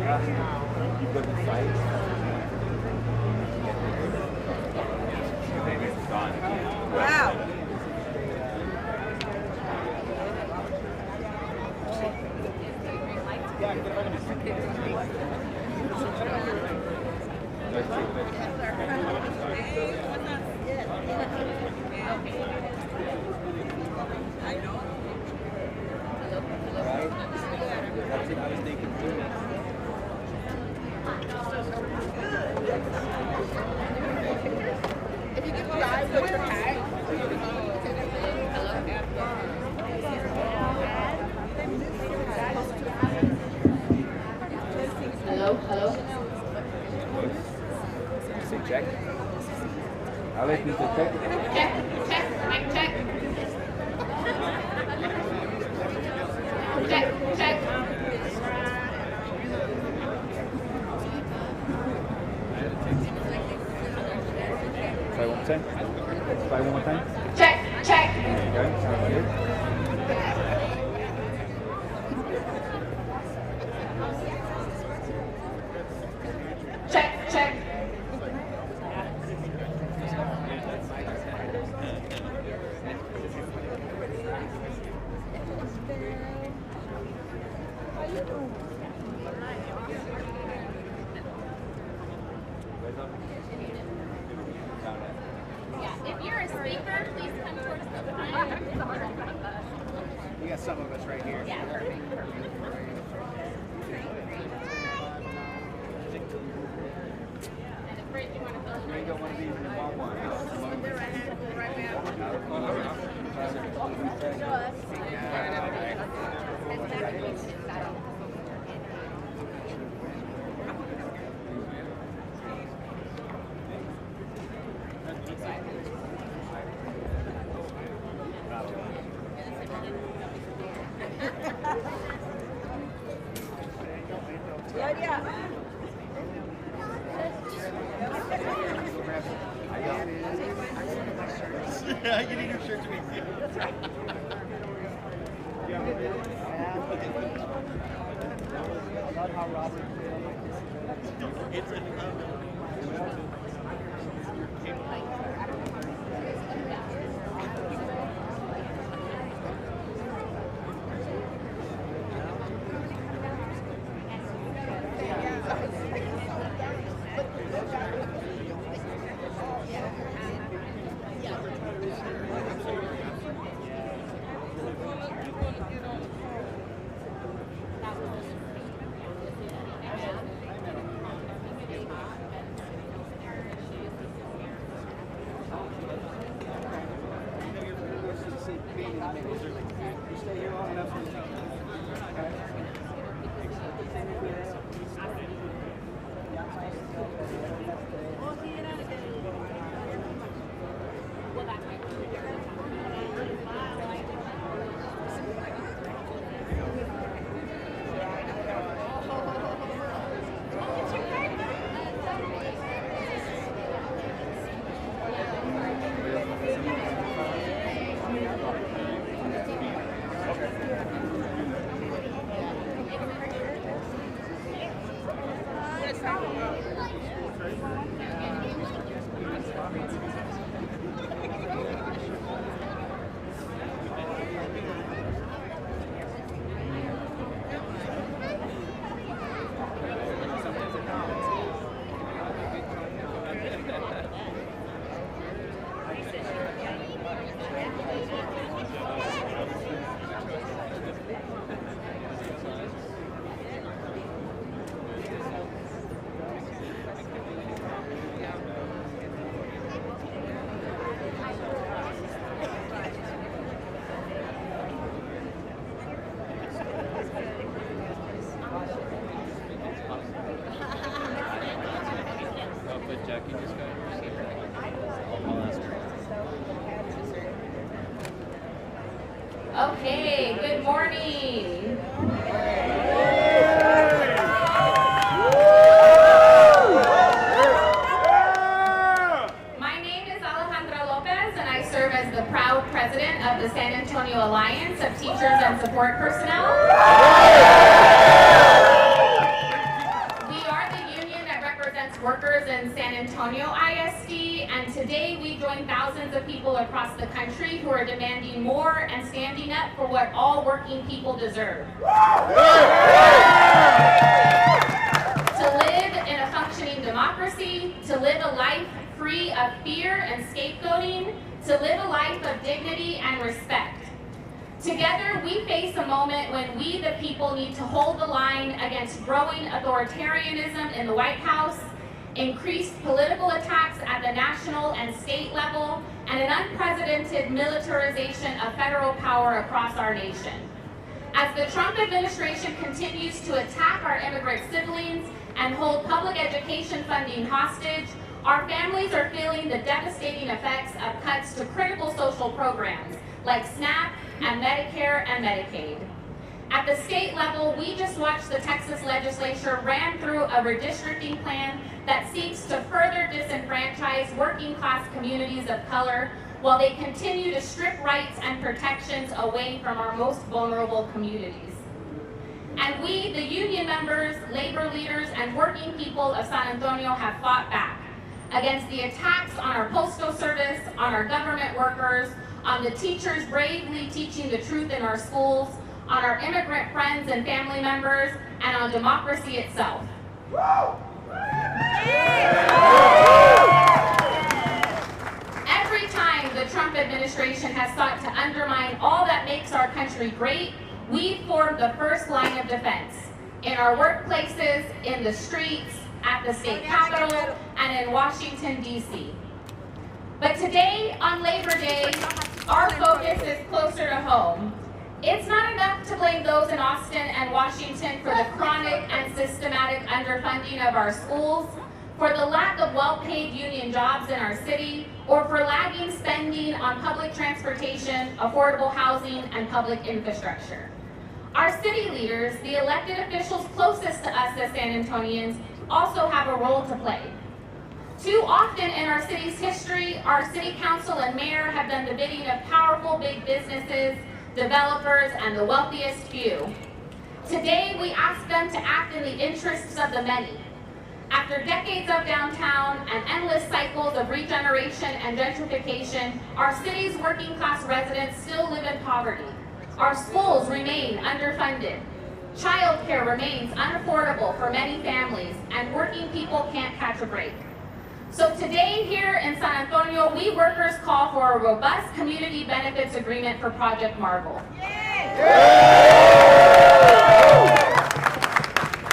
You couldn't fight. Wow. That's what I was thinking too. If you give me eyes, what's your tag? Hello, hello. Say check. Alex, Mr. Check. Check, check, mic check. Check, check. Try one more time. Try one more time. Check, check. Okay, sounds good. Check, check. If you're a speaker, please come towards the front. We got some of us right here. Yeah, perfect, perfect. And the fridge, you want to fill it? You don't want to be in the wrong one. You need your shirt to be I love how Robert workers in San Antonio ISD, and today we join thousands of people across the country who are demanding more and standing up for what all working people deserve. To live in a functioning democracy, to live a life free of fear and scapegoating, to live a life of dignity and respect. Together, we face a moment when we, the people, need to hold the line against growing authoritarianism in the White House, increased political attacks at the national and state level, and an unprecedented militarization of federal power across our nation. As the Trump administration continues to attack our immigrant siblings and hold public education funding hostage, our families are feeling the devastating effects of cuts to critical social programs like SNAP and Medicare and Medicaid. At the state level, we just watched the Texas legislature ran through a redistricting plan that seeks to further disenfranchise working class communities of color while they continue to strip rights and protections away from our most vulnerable communities. And we, the union members, labor leaders, and working people of San Antonio have fought back against the attacks on our postal service, on our government workers, on the teachers bravely teaching the truth in our schools, on our immigrant friends and family members, and on democracy itself. Every time the Trump administration has sought to undermine all that makes our country great, we formed the first line of defense in our workplaces, in the streets, at the state capitol, and in Washington, D.C. But today, on Labor Day, our focus is closer to home. It's not enough to blame those in Austin and Washington for the chronic and systematic underfunding of our schools, for the lack of well-paid union jobs in our city, or for lagging spending on public transportation, affordable housing, and public infrastructure. Our city leaders, the elected officials closest to us as San Antonians, also have a role to play. Too often in our city's history, our city council and mayor have done the bidding of powerful big businesses, developers, and the wealthiest few. Today, we ask them to act in the interests of the many. After decades of downtown and endless cycles of regeneration and gentrification, our city's working class residents still live in poverty. Our schools remain underfunded. Childcare remains unaffordable for many families, and working people can't catch a break. So today here in San Antonio, we workers call for a robust community benefits agreement for Project Marvel.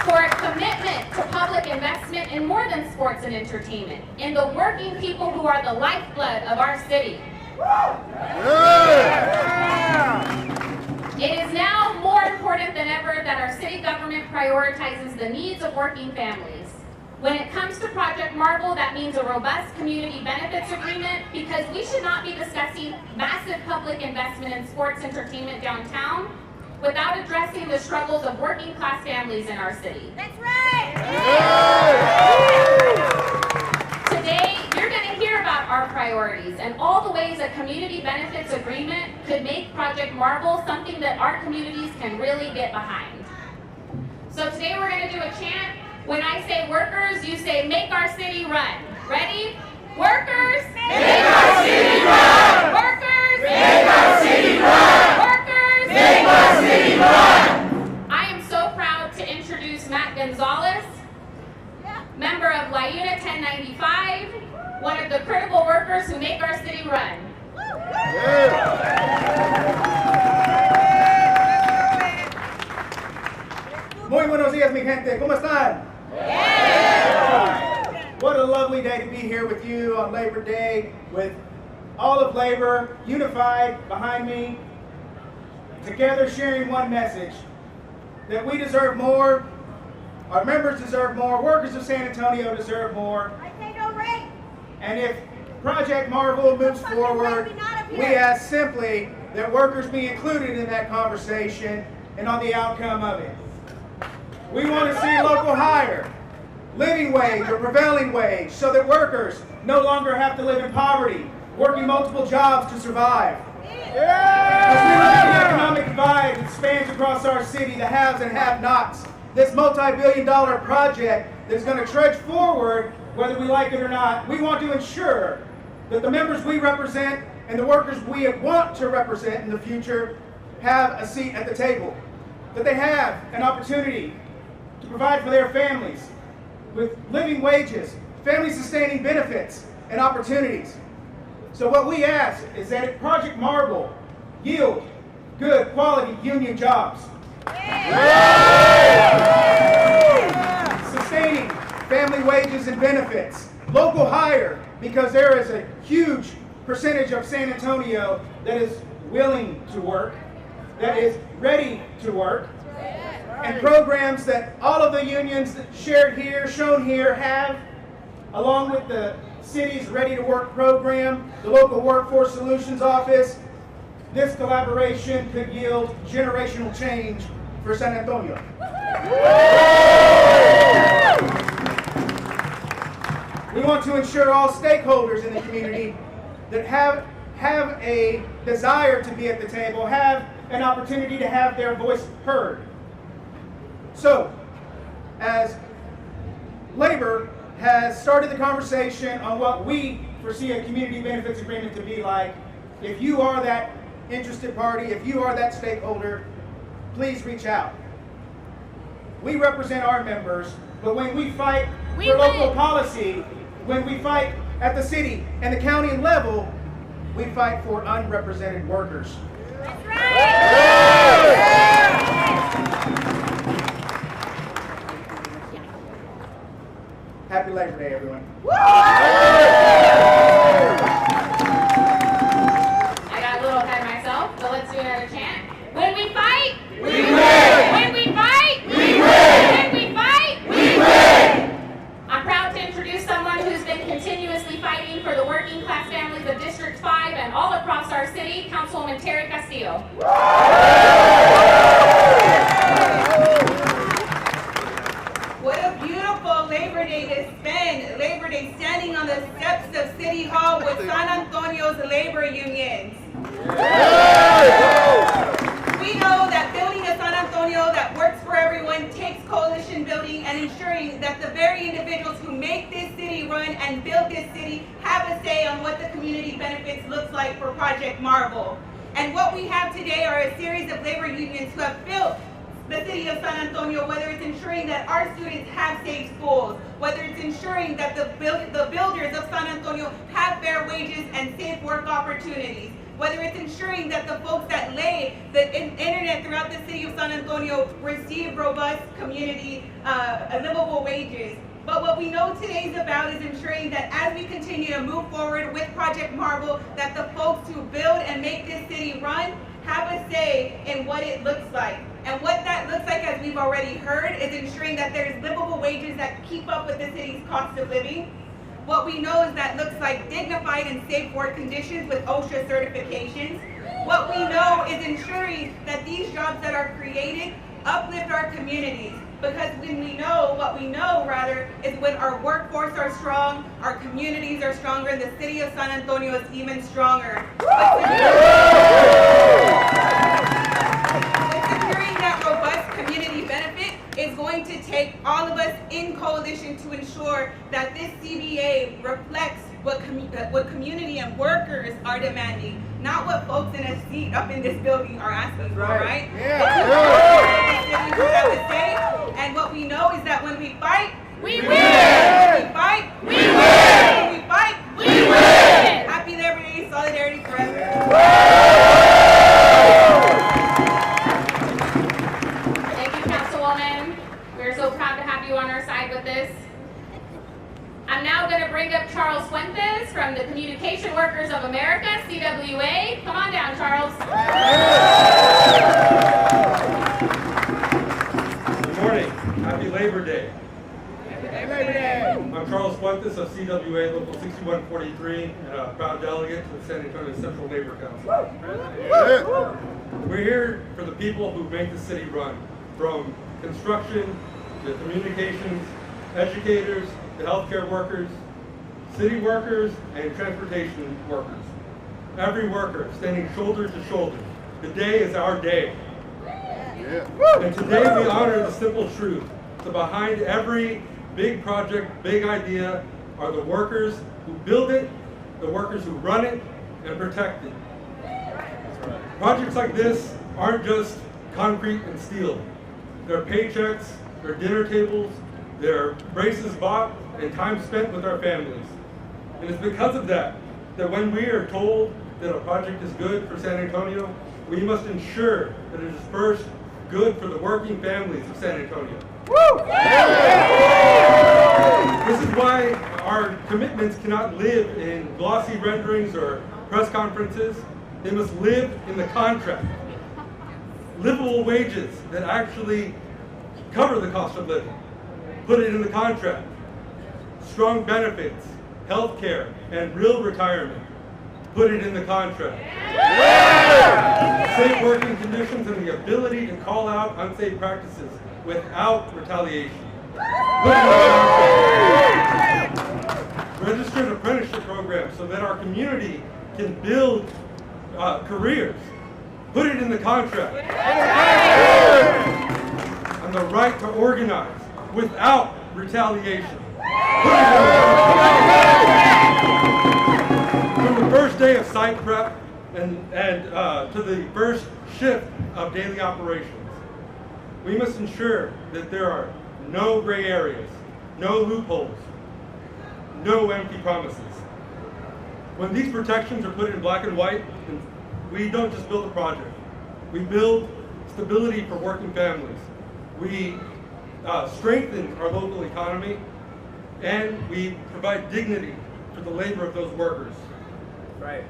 For a commitment to public investment in more than sports and entertainment, in the working people who are the lifeblood of our city. It is now more important than ever that our city government prioritizes the needs of working families. When it comes to Project Marvel, that means a robust community benefits agreement, because we should not be discussing massive public investment in sports entertainment downtown without addressing the struggles of working class families in our city. That's right! Today, you're going to hear about our priorities and all the ways a community benefits agreement could make Project Marvel something that our communities can really get behind. So today we're going to do a chant. When I say workers, you say make our city run. Ready? Workers, make our city run! Workers, make our city run! Workers, make our city run! I am so proud to introduce Matt Gonzalez, member of LIUNA 1095, one of the critical workers who make our city run. Muy buenos días, mi gente. ¿Cómo están? What a lovely day to be here with you on Labor Day, with all of labor unified behind me, together sharing one message, that we deserve more, our members deserve more, workers of San Antonio deserve more. I say no rate. And if Project Marvel moves forward, we ask simply that workers be included in that conversation and on the outcome of it. We want to see local hire, living wage or prevailing wage, so that workers no longer have to live in poverty, working multiple jobs to survive. As we look at the economic divide that spans across our city, the haves and have-nots, this multi-billion-dollar project that's going to trudge forward whether we like it or not. We want to ensure that the members we represent and the workers we want to represent in the future have a seat at the table, that they have an opportunity to provide for their families with living wages, family-sustaining benefits, and opportunities. So what we ask is that at Project Marble yield good quality union jobs, sustaining family wages and benefits, local hire, because there is a huge percentage of San Antonio that is willing to work, that is ready to work, and programs that all of the unions shared here, shown here, have, along with the city's Ready to Work program, the local Workforce Solutions Office. This collaboration could yield generational change for San Antonio. We want to ensure all stakeholders in the community that have a desire to be at the table, have an opportunity to have their voice heard. So, as labor has started the conversation on what we foresee a community benefits agreement to be like, if you are that interested party, if you are that stakeholder, please reach out. We represent our members, but when we fight for local policy, when we fight at the city and the county level, we fight for unrepresented workers. That's right. Happy Labor Day, everyone. I got a little ahead of myself, so let's do another chant. When we fight, we win. When we fight, we win. When we fight, we win. I'm proud to introduce someone who's been continuously fighting for the working class families of District 5 and all across our city, Councilwoman Terry Castillo. What a beautiful Labor Day to spend. Labor Day standing on the steps of City Hall with San Antonio's labor unions. We know that building a San Antonio that works for everyone takes coalition building and ensuring that the very individuals who make this city run and build this city have a say on what the community benefits looks like for Project Marble. And what we have today are a series of labor unions who have built the city of San Antonio, whether it's ensuring that our students have safe schools, whether it's ensuring that the builders of San Antonio have fair wages and safe work opportunities, whether it's ensuring that the folks that lay the internet throughout the city of San Antonio receive robust community livable wages. But what we know today is about is ensuring that as we continue to move forward with Project Marble, that the folks who build and make this city run have a say in what it looks like. And what that looks like, as we've already heard, is ensuring that there's livable wages that keep up with the city's cost of living. What we know is that looks like dignified and safe work conditions with OSHA certifications. What we know is ensuring that these jobs that are created uplift our communities. Because when we know, what we know rather, is when our workforce are strong, our communities are stronger, and the city of San Antonio is even stronger. Securing that robust community benefit is going to take all of us in coalition to ensure that this CBA reflects what community and workers are demanding, not what folks in a seat up in this building are asking for, right? And what we know is that when we fight, we win. When we fight, we win. When we fight, we win. Happy Labor Day, solidarity forever. Thank you, Councilwoman. We're so proud to have you on our side with this. I'm now going to bring up Charles Fuentes from the Communication Workers of America, CWA. Come on down, Charles. Good morning. Happy Labor Day. Happy Labor Day. I'm Charles Fuentes of CWA Local 6143 and a proud delegate to the San Antonio Central Labor Council. We're here for the people who make the city run, from construction to communications, educators, to healthcare workers, city workers, and transportation workers. Every worker standing shoulder to shoulder. Today is our day. And today we honor the simple truth that behind every big project, big idea are the workers who build it, the workers who run it, and protect it. Projects like this aren't just concrete and steel. They're paychecks, they're dinner tables, they're braces bought, and time spent with our families. And it's because of that, that when we are told that a project is good for San Antonio, we must ensure that it is first good for the working families of San Antonio. This is why our commitments cannot live in glossy renderings or press conferences. They must live in the contract. Livable wages that actually cover the cost of living. Put it in the contract. Strong benefits, health care, and real retirement. Put it in the contract. Safe working conditions and the ability to call out unsafe practices without retaliation. Put it in the contract. Registered apprenticeship programs so that our community can build careers. Put it in the contract. And the right to organize without retaliation. Put it in the contract. From the first day of site prep and to the first shift of daily operations, we must ensure that there are no gray areas, no loopholes, no empty promises. When these protections are put in black and white, we don't just build a project. We build stability for working families. We strengthen our local economy, and we provide dignity for the labor of those workers. Right.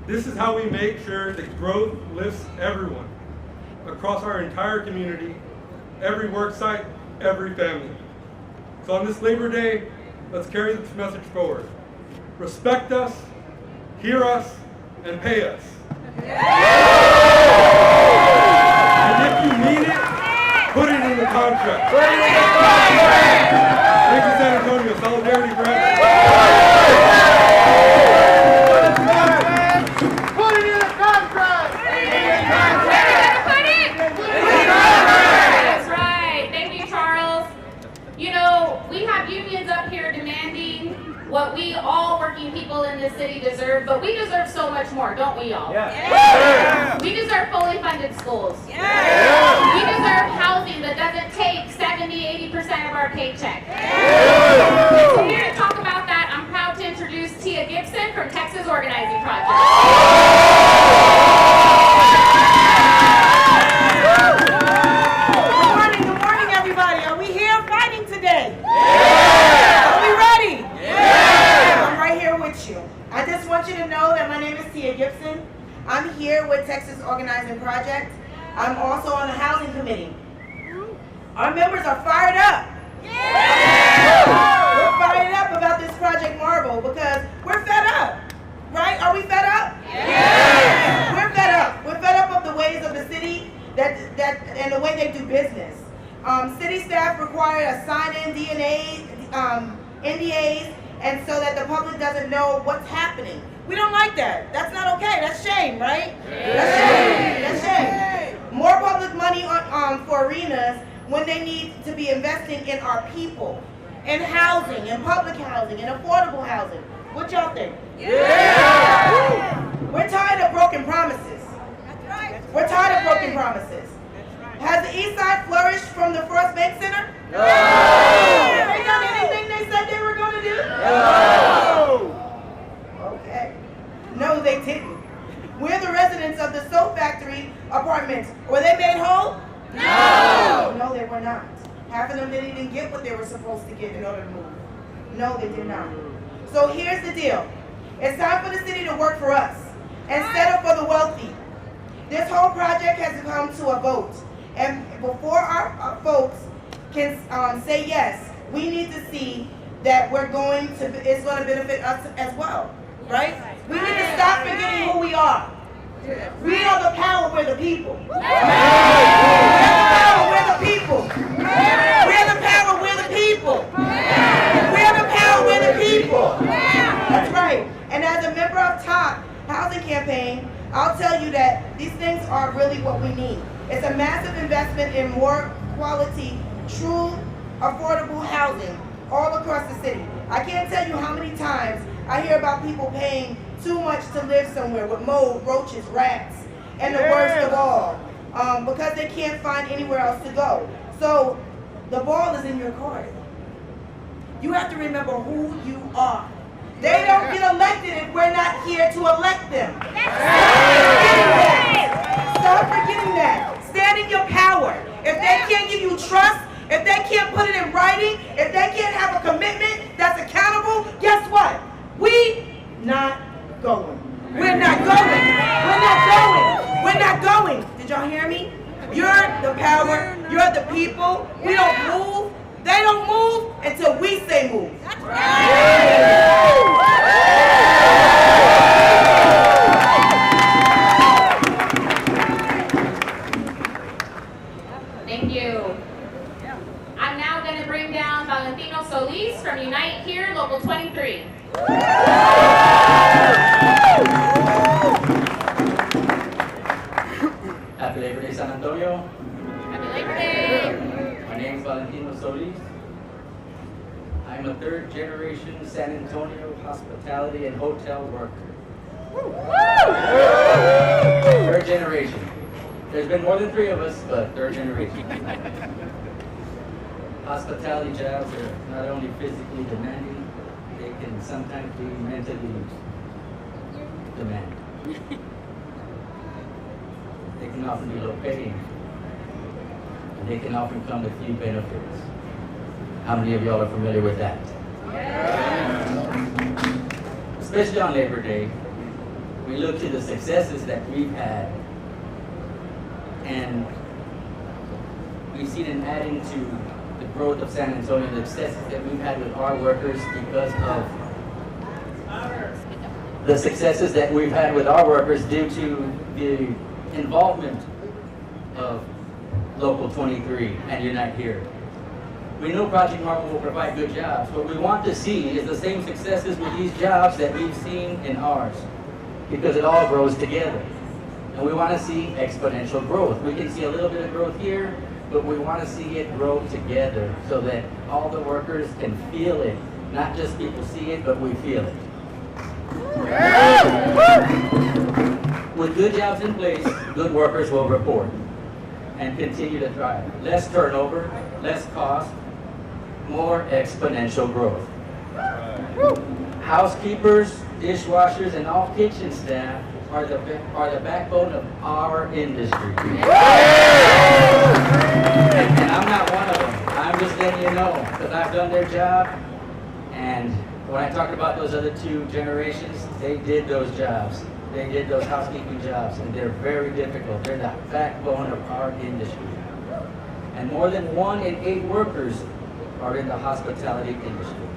This is how we make sure that growth lifts everyone across our entire community, every work site, every family. So on this Labor Day, let's carry this message forward. Respect us, hear us, and pay us. And if you need it, put it in the contract. Thank you, San Antonio. Solidarity forever. Put it in the contract! That's right. Thank you, Charles. You know, we have unions up here demanding what we all working people in this city deserve, but we deserve so much more, don't we all? Yeah. We deserve fully funded schools. We deserve housing that doesn't take 70-80% of our paycheck. And so here to talk about that, I'm proud to introduce Tia Gibson from Texas Organizing Project. Good morning, everybody. Are we here fighting today? Are we ready? I'm right here with you. I just want you to know that my name is Tia Gibson. I'm here with Texas Organizing Project. I'm also on the Housing Committee. Our members are fired up. We're fired up about this Project Marvel because we're fed up. Right? Are we fed up? We're fed up. We're fed up of the ways of the city and the way they do business. City staff require a sign-in NDAs, and so that the public doesn't know what's happening. We don't like that. That's not okay. That's shame, right? That's shame. That's shame. More public money for arenas when they need to be investing in our people, in housing, in public housing, in affordable housing. What y'all think? We're tired of broken promises. That's right. We're tired of broken promises. Has the East Side flourished from the First Bank Center? No. Have they done anything they said they were going to do? No. Okay. No, they didn't. We're the residents of the soap factory apartments. Were they made whole? No. No, they were not. Half of them didn't even get what they were supposed to get in order to move. No, they did not. So here's the deal. It's time for the city to work for us instead of for the wealthy. This whole project has come to a vote. And before our folks can say yes, we need to see that it's going to benefit us as well, right? We need to stop forgetting who we are. We are the power, we're the people. We're the power, we're the people. We're the power, we're the people. We're the power, we're the people. That's right. And as a member of TOP Housing Campaign, I'll tell you that these things are really what we need. It's a massive investment in more quality, true affordable housing all across the city. I can't tell you how many times I hear about people paying too much to live somewhere with mold, roaches, rats, and the worst of all, because they can't find anywhere else to go. So the ball is in your court. You have to remember who you are. They don't get elected if we're not here to elect them. Stop forgetting that. Stand in your power. If they can't give you trust, if they can't put it in writing, if they can't have a commitment that's accountable, guess what? We not going. We're not going. We're not going. We're not going. Did y'all hear me? You're the power. You're the people. We don't move. They don't move until we say move. Thank you. I'm now going to bring down Valentino Solis from Unite Here, Local 23. Happy Labor Day, San Antonio. Happy Labor Day. My name is Valentino Solis. I'm a third-generation San Antonio hospitality and hotel worker. Third generation. There's been more than 3 of us, but third generation. Hospitality jobs are not only physically demanding, they can sometimes be mentally demanding. They can often be low paying. And they can often come with few benefits. How many of y'all are familiar with that? Especially on Labor Day, we look to the successes that we've had, and we've seen an adding to the growth of San Antonio, the successes that we've had with our workers because of the successes that we've had with our workers due to the involvement of Local 23 and Unite Here. We know Project Marvel will provide good jobs. What we want to see is the same successes with these jobs that we've seen in ours, because it all grows together. And we want to see exponential growth. We can see a little bit of growth here, but we want to see it grow together so that all the workers can feel it. Not just people see it, but we feel it. With good jobs in place, good workers will report and continue to thrive. Less turnover, less cost, more exponential growth. Housekeepers, dishwashers, and all kitchen staff are the backbone of our industry. And I'm not one of them. I'm just letting you know, because I've done their job, and when I talked about those other 2 generations, they did those jobs. They did those housekeeping jobs, and they're very difficult. They're the backbone of our industry. And more than 1 in 8 workers are in the hospitality industry.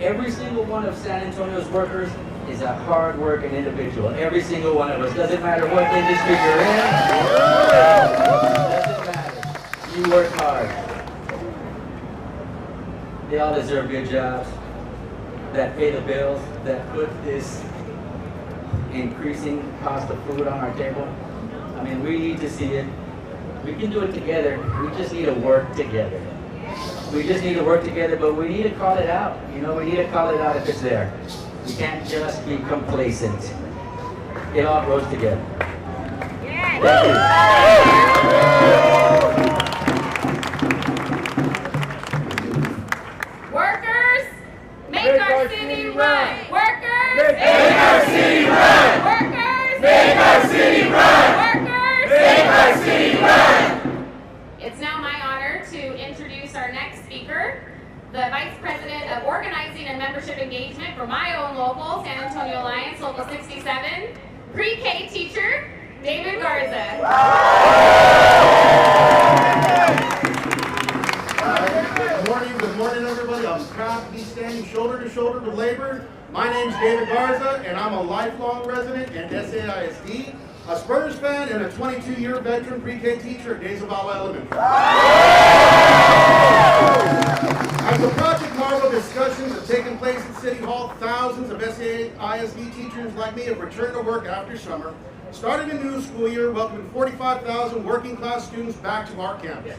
Every single one of San Antonio's workers is a hard-working individual. Every single one of us. Doesn't matter what industry you're in. Doesn't matter. You work hard. They all deserve good jobs that pay the bills, that put this increasing cost of food on our table. I mean, we need to see it. We can do it together. We just need to work together. We just need to work together, but we need to call it out. You know, we need to call it out if it's there. We can't just be complacent. It all grows together. Thank you. Workers, make our city run. Workers, Make our city run. Workers, Make our city run. Workers, Make our city run. It's now my honor to introduce our next speaker, the Vice President of Organizing and Membership Engagement for my own local, San Antonio Alliance, Local 67, pre-K teacher, David Garza. Good morning, everybody. I'm proud to be standing shoulder to shoulder with labor. My name's David Garza, and I'm a lifelong resident at SAISD, a Spurs fan, and a 22-year veteran pre-K teacher at Days of Iowa Elementary. As the Project Marvel discussions have taken place at City Hall, thousands of SAISD teachers like me have returned to work after summer, starting a new school year, welcoming 45,000 working class students back to our campus.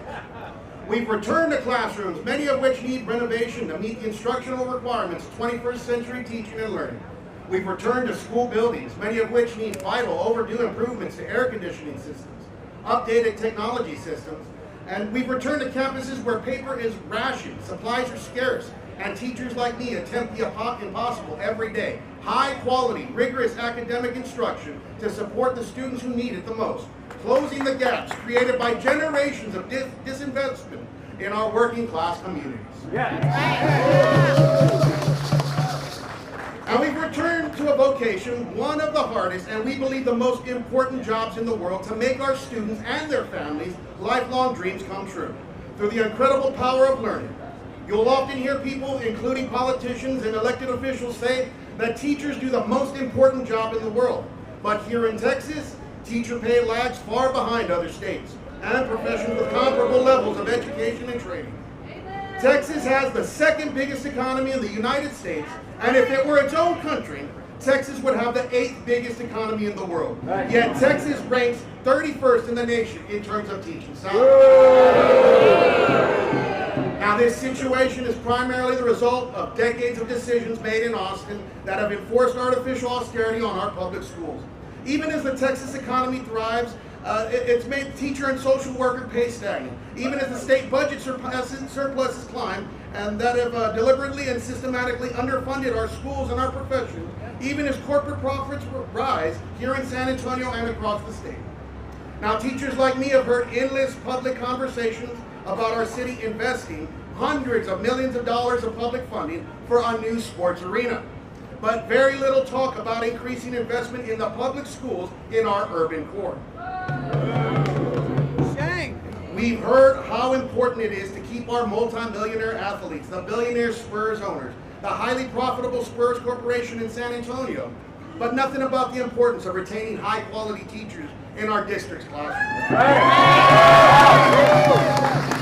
We've returned to classrooms, many of which need renovation to meet the instructional requirements of 21st century teaching and learning. We've returned to school buildings, many of which need vital, overdue improvements to air conditioning systems, updated technology systems, and we've returned to campuses where paper is rationed, supplies are scarce, and teachers like me attempt the impossible every day. High quality, rigorous academic instruction to support the students who need it the most. Closing the gaps created by generations of disinvestment in our working class communities. And we've returned to a vocation, one of the hardest and we believe the most important jobs in the world to make our students and their families' lifelong dreams come true. Through the incredible power of learning. You'll often hear people, including politicians and elected officials, say that teachers do the most important job in the world. But here in Texas, teacher pay lags far behind other states and professions with comparable levels of education and training. Texas has the second biggest economy in the United States, and if it were its own country, Texas would have the 8th biggest economy in the world. Yet Texas ranks 31st in the nation in terms of teaching salaries. Now this situation is primarily the result of decades of decisions made in Austin that have enforced artificial austerity on our public schools. Even as the Texas economy thrives, it's made teacher and social worker pay stagnant. Even as the state budget surpluses climb and that have deliberately and systematically underfunded our schools and our professions, even as corporate profits rise here in San Antonio and across the state. Now teachers like me have heard endless public conversations about our city investing hundreds of millions of dollars of public funding for a new sports arena. But very little talk about increasing investment in the public schools in our urban core. We've heard how important it is to keep our multi-millionaire athletes, the billionaire Spurs owners, the highly profitable Spurs Corporation in San Antonio, but nothing about the importance of retaining high-quality teachers in our district's classrooms.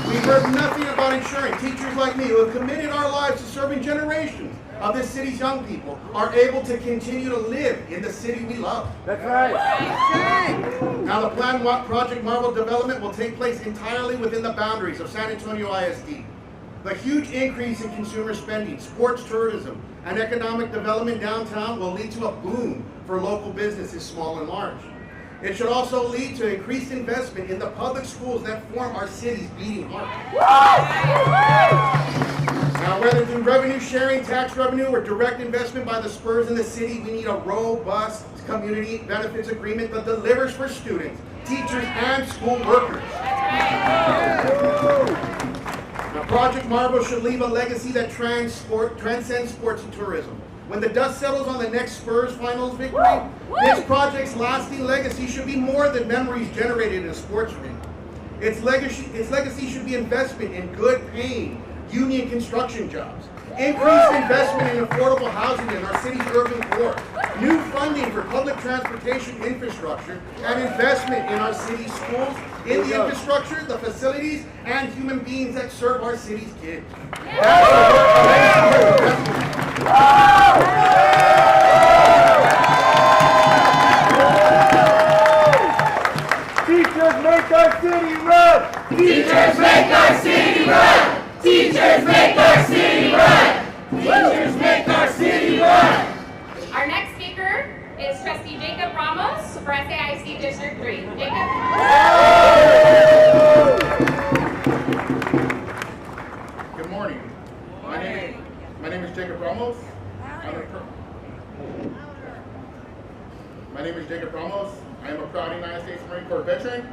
We've heard nothing about ensuring teachers like me who have committed our lives to serving generations of this city's young people are able to continue to live in the city we love. That's right. Now the planned Project Marvel development will take place entirely within the boundaries of San Antonio ISD. The huge increase in consumer spending, sports tourism, and economic development downtown will lead to a boom for local businesses, small and large. It should also lead to increased investment in the public schools that form our city's beating heart. Now, whether through revenue sharing, tax revenue, or direct investment by the Spurs in the city, we need a robust community benefits agreement that delivers for students, teachers, and school workers. Now, Project Marvel should leave a legacy that transcends sports and tourism. When the dust settles on the next Spurs finals victory, this project's lasting legacy should be more than memories generated in a sports ring. Its legacy should be investment in good paying union construction jobs, increased investment in affordable housing in our city's urban core, new funding for public transportation infrastructure, and investment in our city's schools, in the infrastructure, the facilities, and human beings that serve our city's kids. Teachers make our city run! Teachers make our city run! Teachers make our city run! Teachers make our city run! Our next speaker is Trustee Jacob Ramos for SAIC District 3. Jacob? Good morning. My name is Jacob Ramos. My name is Jacob Ramos. I am a proud United States Marine Corps veteran,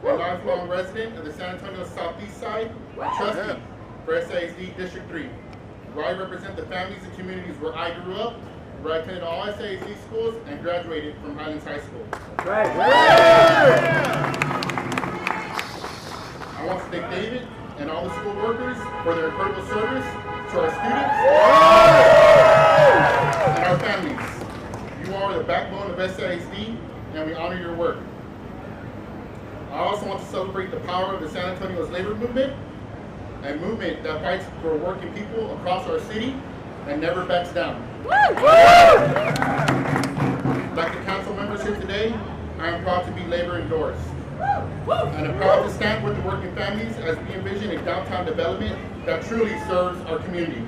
a lifelong resident of the San Antonio Southeast Side, and trustee for SAIC District 3, where I represent the families and communities where I grew up, where I attended all SAIC schools and graduated from Highlands High School. Right. I want to thank David and all the school workers for their incredible service to our students and our families. You are the backbone of SAIC, and we honor your work. I also want to celebrate the power of the San Antonio's labor movement, a movement that fights for working people across our city and never backs down. Like the council members here today, I am proud to be labor endorsed. And I'm proud to stand with the working families as we envision a downtown development that truly serves our community.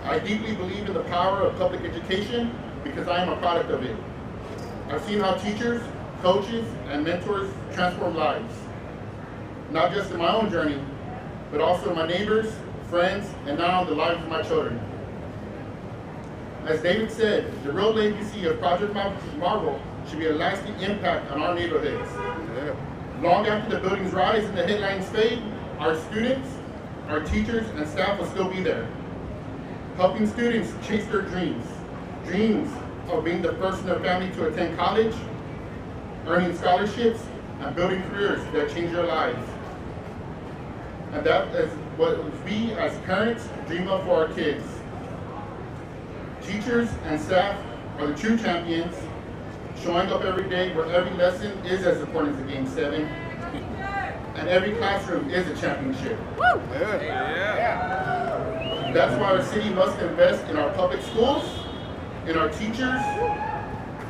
I deeply believe in the power of public education because I am a product of it. I've seen how teachers, coaches, and mentors transform lives, not just in my own journey, but also my neighbors, friends, and now the lives of my children. As David said, the real legacy of Project Marvel should be a lasting impact on our neighborhoods. Long after the buildings rise and the headlines fade, our students, our teachers, and staff will still be there, helping students chase their dreams of being the first in their family to attend college, earning scholarships, and building careers that change their lives. And that is what we as parents dream of for our kids. Teachers and staff are the true champions, showing up every day where every lesson is as important as a Game 7, and every classroom is a championship. Woo! Yeah. That's why our city must invest in our public schools, in our teachers,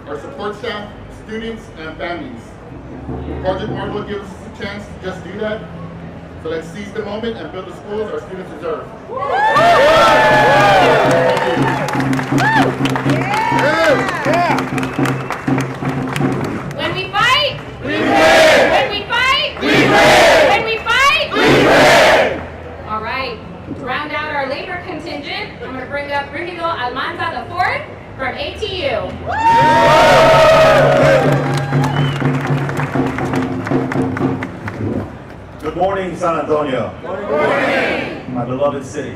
our support staff, students, and families. Project Marvel gives us a chance to just do that. So let's seize the moment and build the schools our students deserve. When we fight, we win. When we fight, we win. When we fight, we win. All right. To round out our labor contingent, I'm going to bring up Brigido Almanza IV from ATU. Good morning, San Antonio. Good morning. My beloved city.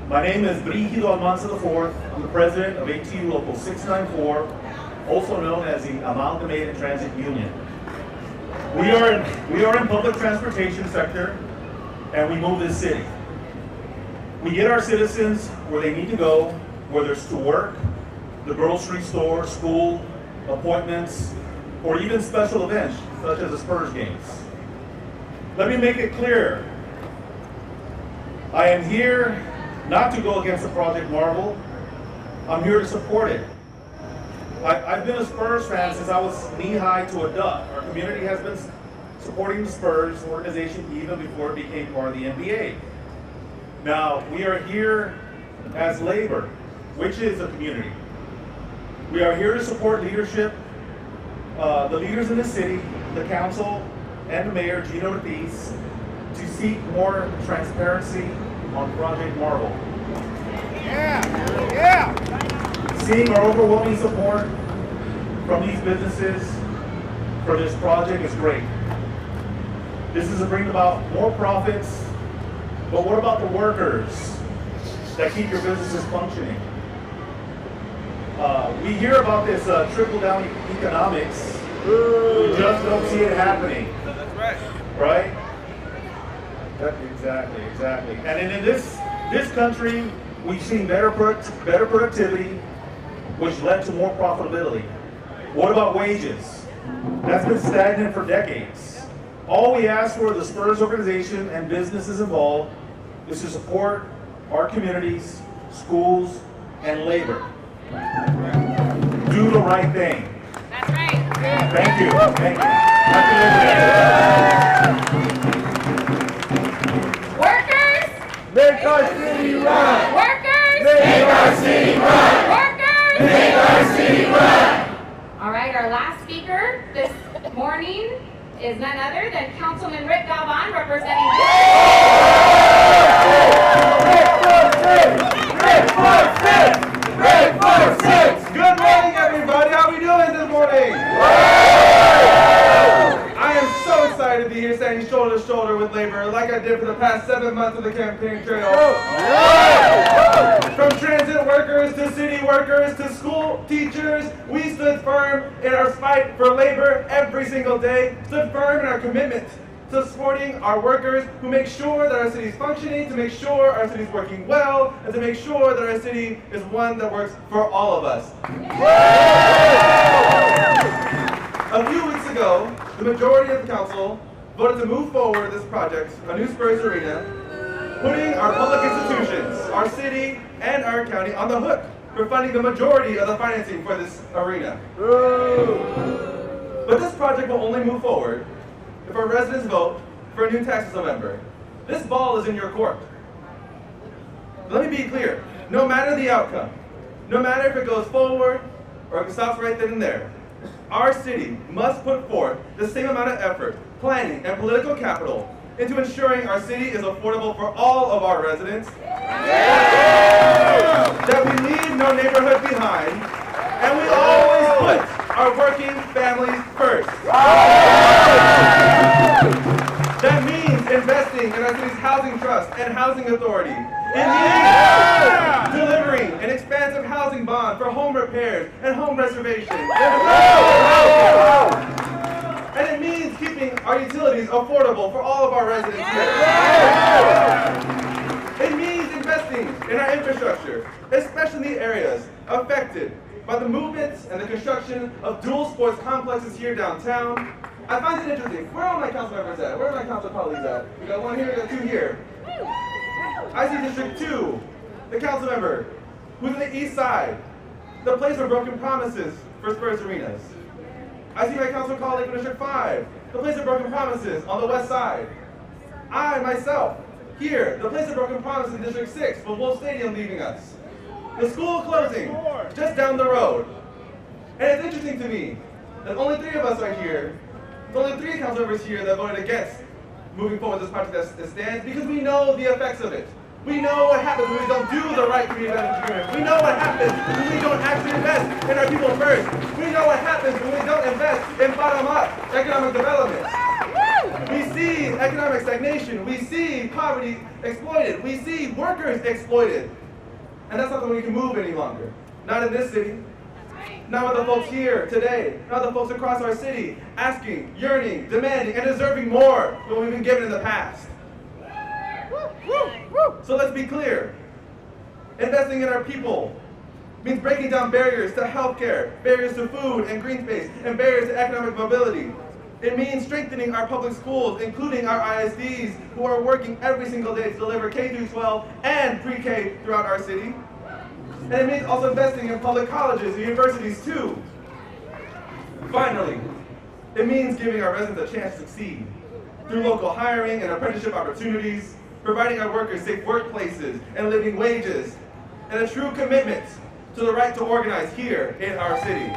My name is Brigido Almanza IV. I'm the president of ATU Local 694, also known as the Amalgamated Transit Union. We are in public transportation sector, and we move this city. We get our citizens where they need to go, whether it's to work, the grocery store, school, appointments, or even special events such as the Spurs games. Let me make it clear. I am here not to go against the Project Marvel. I'm here to support it. I've been a Spurs fan since I was knee-high to a duck. Our community has been supporting the Spurs organization even before it became part of the NBA. Now, we are here as labor, which is a community. We are here to support leadership, the leaders in the city, the council, and the mayor, Gino Ortiz, to seek more transparency on Project Marvel. Yeah. Seeing our overwhelming support from these businesses for this project is great. This is to bring about more profits, but what about the workers that keep your businesses functioning? We hear about this trickle-down economics. We just don't see it happening. That's right. Exactly. And in this country, we've seen better productivity, which led to more profitability. What about wages? That's been stagnant for decades. All we ask for, the Spurs organization and businesses involved, is to support our communities, schools, and labor. Do the right thing. That's right. Thank you. Happy Workers, make our city run. Workers, make our city run. Workers, make our city run. All right, our last speaker this morning is none other than Councilman Rick Galvan, representing Rick 46. Good morning, everybody. How are we doing this morning? I am so excited to be here standing shoulder to shoulder with labor like I did for the past 7 months of the campaign trail. From transit workers to city workers to school teachers, we stood firm in our fight for labor every single day, stood firm in our commitment to supporting our workers who make sure that our city is functioning, to make sure our city is working well, and to make sure that our city is one that works for all of us. A few weeks ago, the majority of the council voted to move forward this project, a new Spurs Arena, putting our public institutions, our city, and our county on the hook for funding the majority of the financing for this arena. But But this project will only move forward if our residents vote for a new tax this November. This ball is in your court. Let me be clear, no matter the outcome, no matter if it goes forward or if it stops right then and there, our city must put forth the same amount of effort, planning, and political capital into ensuring our city is affordable for all of our residents, that we leave no neighborhood behind, and we always put our working families first. That means investing in our city's housing trust and housing authority. It means delivering an expansive housing bond for home repairs and home reservations. And it means keeping our utilities affordable for all of our residents here. It means investing in our infrastructure, especially in the areas affected by the movements and the construction of dual sports complexes here downtown. I find it interesting. Where are all my council members at? Where are my council colleagues at? We got one here, we got two here. I see District 2, the council member, who's on the east side, the place of broken promises for Spurs Arenas. I see my council colleague from District 5, the place of broken promises on the west side. I, myself, here, the place of broken promises in District 6, with Wolf Stadium leaving us. The school closing, just down the road. And it's interesting to me that only 3 of us are here. There's only 3 council members here that voted against moving forward this project that stands, because we know the effects of it. We know what happens when we don't do the right community benefits agreement. We know what happens when we don't actually invest in our people first. We know what happens when we don't invest in bottom-up economic development. We see economic stagnation. We see poverty exploited. We see workers exploited. And that's not something we can move any longer. Not in this city. Not with the folks here today. Not the folks across our city asking, yearning, demanding, and deserving more than we've been given in the past. So let's be clear. Investing in our people means breaking down barriers to healthcare, barriers to food and green space, and barriers to economic mobility. It means strengthening our public schools, including our ISDs, who are working every single day to deliver K-12 and pre-K throughout our city. And it means also investing in public colleges and universities too. Finally, it means giving our residents a chance to succeed through local hiring and apprenticeship opportunities, providing our workers safe workplaces and living wages, and a true commitment to the right to organize here in our city.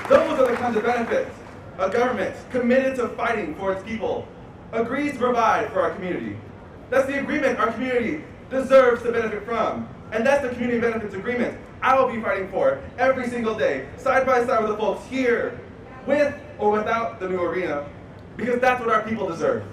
Those are the kinds of benefits a government committed to fighting for its people agrees to provide for our community. That's the agreement our community deserves to benefit from. And that's the community benefits agreement I will be fighting for every single day, side by side with the folks here, with or without the new arena, because that's what our people deserve.